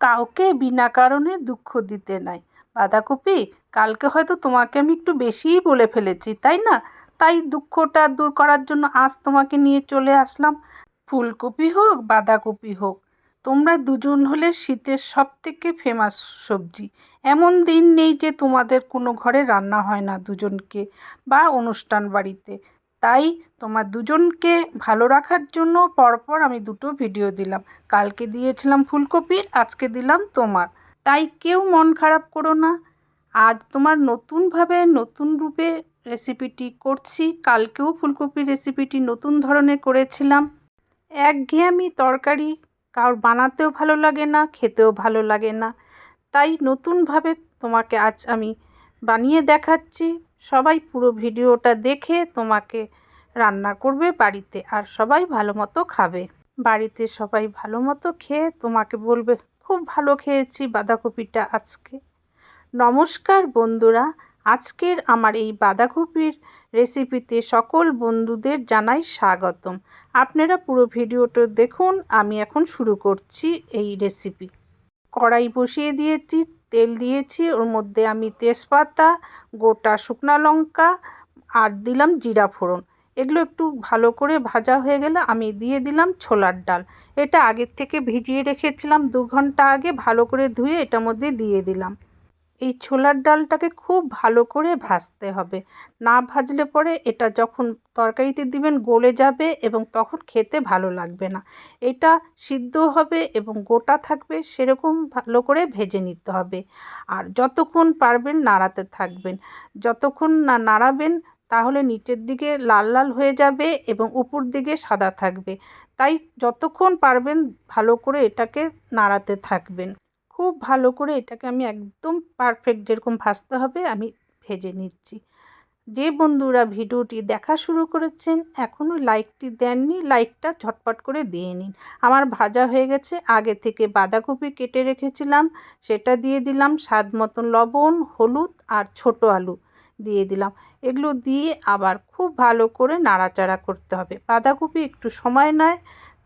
কাউকে বিনা কারণে দুঃখ দিতে নাই। বাঁধাকপি, কালকে হয়তো তোমাকে আমি একটু বেশিই বলে ফেলেছি, তাই না? তাই দুঃখটা দূর করার জন্য আজ তোমাকে নিয়ে চলে আসলাম। ফুলকপি হোক, বাঁধাকপি হোক, তোমরা দুজন হলে শীতের সবথেকে ফেমাস সবজি। এমন দিন নেই যে তোমাদের কোনো ঘরে রান্না হয় না দুজনকে, বা অনুষ্ঠান বাড়িতে। তাই তোমার দুজনকে ভালো রাখার জন্য পরপর আমি দুটো ভিডিও দিলাম। কালকে দিয়েছিলাম ফুলকপির, আজকে দিলাম তোমার। তাই কেউ মন খারাপ করো না। আজ তোমার নতুনভাবে নতুন রূপে রেসিপিটি করছি। কালকেও ফুলকপির রেসিপিটি নতুন ধরনের করেছিলাম। একঘেয়েমি তরকারি কারোর বানাতেও ভালো লাগে না, খেতেও ভালো লাগে না। তাই নতুনভাবে তোমাকে আজ আমি বানিয়ে দেখাচ্ছি। সবাই পুরো ভিডিওটা দেখে তোমাকে রান্না করবে বাড়িতে, আর সবাই ভালো মতো খাবে। বাড়িতে সবাই ভালো মতো খেয়ে তোমাকে বলবে, খুব ভালো খেয়েছি বাঁধাকপিটা আজকে। নমস্কার বন্ধুরা, আজকের আমার এই বাঁধাকপির রেসিপিতে সকল বন্ধুদের জানাই স্বাগতম। আপনারা পুরো ভিডিওটা দেখুন। আমি এখন শুরু করছি এই রেসিপি। কড়াই বসিয়ে দিয়েছি, তেল দিয়েছি, ওর মধ্যে আমি তেজপাতা, গোটা শুকনো লঙ্কা আর দিলাম জিরা ফোড়ন। এগুলো একটু ভালো করে ভাজা হয়ে গেলে আমি দিয়ে দিলাম ছোলার ডাল। এটা আগের থেকে ভিজিয়ে রেখেছিলাম 2 ঘন্টা আগে, ভালো করে ধুয়ে এটার মধ্যে দিয়ে দিলাম। এই ছোলার ডালটাকে খুব ভালো করে ভাজতে হবে, না ভাজলে পরে এটা যখন তরকারিতে দিবেন গলে যাবে এবং তখন খেতে ভালো লাগবে না। এটা সিদ্ধ হবে এবং গোটা থাকবে, সেরকম ভালো করে ভেজে নিতে হবে। আর যতক্ষণ পারবেন নাড়াতে থাকবেন। যতক্ষণ না নাড়াবেন তাহলে নিচের দিকে লাল লাল হয়ে যাবে এবং উপর দিকে সাদা থাকবে। তাই যতক্ষণ পারবেন ভালো করে এটাকে নাড়াতে থাকবেন। খুব ভালো করে এটাকে আমি একদম পারফেক্ট যেরকম ভাজতে হবে আমি ভেজে নিচ্ছি। যে বন্ধুরা ভিডিওটি দেখা শুরু করেছেন এখনও লাইকটি দেননি, লাইকটা ঝটপট করে দিয়ে নিন। আমার ভাজা হয়ে গেছে। আগে থেকে বাঁধাকপি কেটে রেখেছিলাম, সেটা দিয়ে দিলাম। স্বাদ মতন লবণ, হলুদ আর ছোট আলু দিয়ে দিলাম। এগুলো দিয়ে আবার খুব ভালো করে নাড়াচাড়া করতে হবে। বাঁধাকপি একটু সময় নেয়,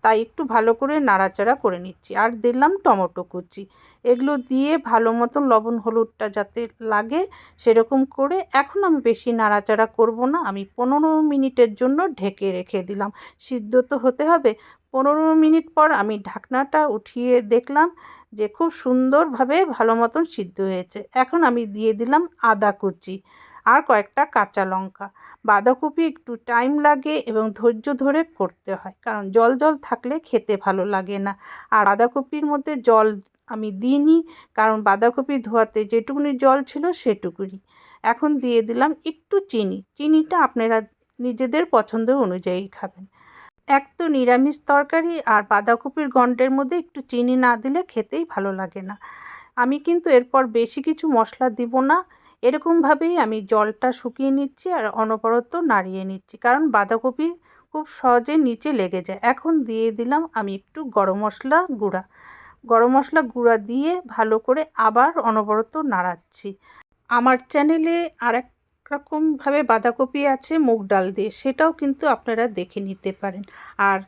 তাই একটু ভালো করে নাড়াচাড়া করে নিচ্ছি। আর দিলাম টমেটো কুচি। এগুলো দিয়ে ভালো মতন লবণ হলুদটা যাতে লাগে সেরকম করে এখন আমি বেশি নাড়াচাড়া করব না। আমি 15 মিনিটের জন্য ঢেকে রেখে দিলাম। সিদ্ধ তো হতে হবে। 15 মিনিট পর আমি ঢাকনাটা উঠিয়ে দেখলাম যে খুব সুন্দরভাবে ভালো মতন সিদ্ধ হয়েছে। এখন আমি দিয়ে দিলাম আদা কুচি আর কয়েকটা কাঁচা লঙ্কা। বাঁধাকপি একটু টাইম লাগে এবং ধৈর্য ধরে করতে হয়, কারণ জল জল থাকলে খেতে ভালো লাগে না। আর বাঁধাকপির মধ্যে জল আমি দিইনি, কারণ বাঁধাকপি ধোয়াতে যেটুকুনি জল ছিল সেটুকুনি। এখন দিয়ে দিলাম একটু চিনি। চিনিটা আপনারা নিজেদের পছন্দ অনুযায়ী খাবেন। এক তো নিরামিষ তরকারি, আর বাঁধাকপির ঘন্টের মধ্যে একটু চিনি না দিলে খেতেই ভালো লাগে না। আমি কিন্তু এরপর বেশি কিছু মশলা দিব না। এরকমভাবেই আমি জলটা শুকিয়ে নিচ্ছি আর অনবরত নাড়িয়ে নিচ্ছি, কারণ বাঁধাকপি খুব সহজে নিচে লেগে যায়। এখন দিয়ে দিলাম আমি একটু গরম মশলা গুঁড়া। গরম মশলা গুঁড়া দিয়ে ভালো করে আবার অনবরত নাড়াচ্ছি। আমার চ্যানেলে আরেক রকমভাবে বাঁধাকপি আছে মুগ ডাল দিয়ে, সেটাও কিন্তু আপনারা দেখে নিতে পারেন। আর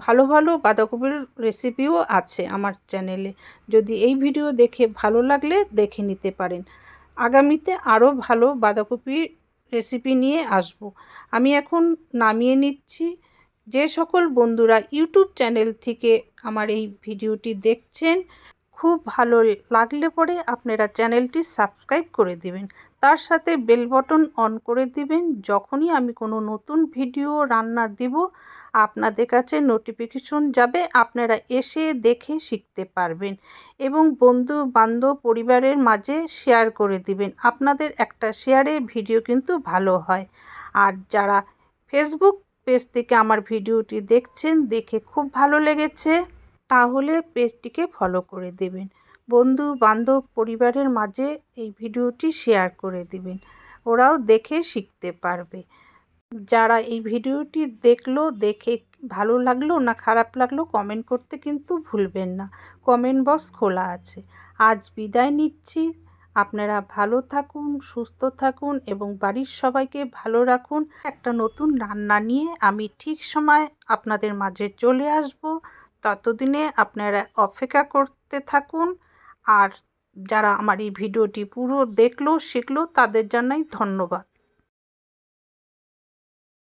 ভালো ভালো বাঁধাকপির রেসিপিও আছে আমার চ্যানেলে। যদি এই ভিডিও দেখে ভালো লাগলে দেখে নিতে পারেন। আগামীতে আরও ভালো বাঁধাকপির রেসিপি নিয়ে আসব। আমি এখন নামিয়ে নিচ্ছি। যে সকল বন্ধুরা ইউটিউব চ্যানেল থেকে আমার এই ভিডিওটি দেখছেন, খুব ভালো লাগলে পরে আপনারা চ্যানেলটি সাবস্ক্রাইব করে দিবেন। তার সাথে বেল বটন অন করে দিবেন। যখনই আমি কোনো নতুন ভিডিও রান্নার দিব আপনাদের কাছে নোটিফিকেশন যাবে, আপনারা এসে দেখে শিখতে পারবেন এবং বন্ধু বান্ধব পরিবারের মাঝে শেয়ার করে দিবেন। আপনাদের একটা শেয়ারে ভিডিও কিন্তু ভালো হয়। আর যারা ফেসবুক পেজ থেকে আমার ভিডিওটি দেখছেন, দেখে খুব ভালো লেগেছে, তাহলে পেজটিকে ফলো করে দেবেন। বন্ধু বান্ধব পরিবারের মাঝে এই ভিডিওটি শেয়ার করে দিবেন, ওরাও দেখে শিখতে পারবে। যারা এই ভিডিওটি দেখলো, দেখে ভালো লাগলো না খারাপ লাগলো কমেন্ট করতে কিন্তু ভুলবেন না। কমেন্ট বক্স খোলা আছে। আজ বিদায় নিচ্ছি। আপনারা ভালো থাকুন, সুস্থ থাকুন এবং বাড়ির সবাইকে ভালো রাখুন। একটা নতুন রান্না নিয়ে আমি ঠিক সময় আপনাদের মাঝে চলে আসব। ততদিনে আপনারা অপেক্ষা করতে থাকুন। আর যারা আমার এই ভিডিওটি পুরো দেখলো শিখলো তাদের জানাই ধন্যবাদ।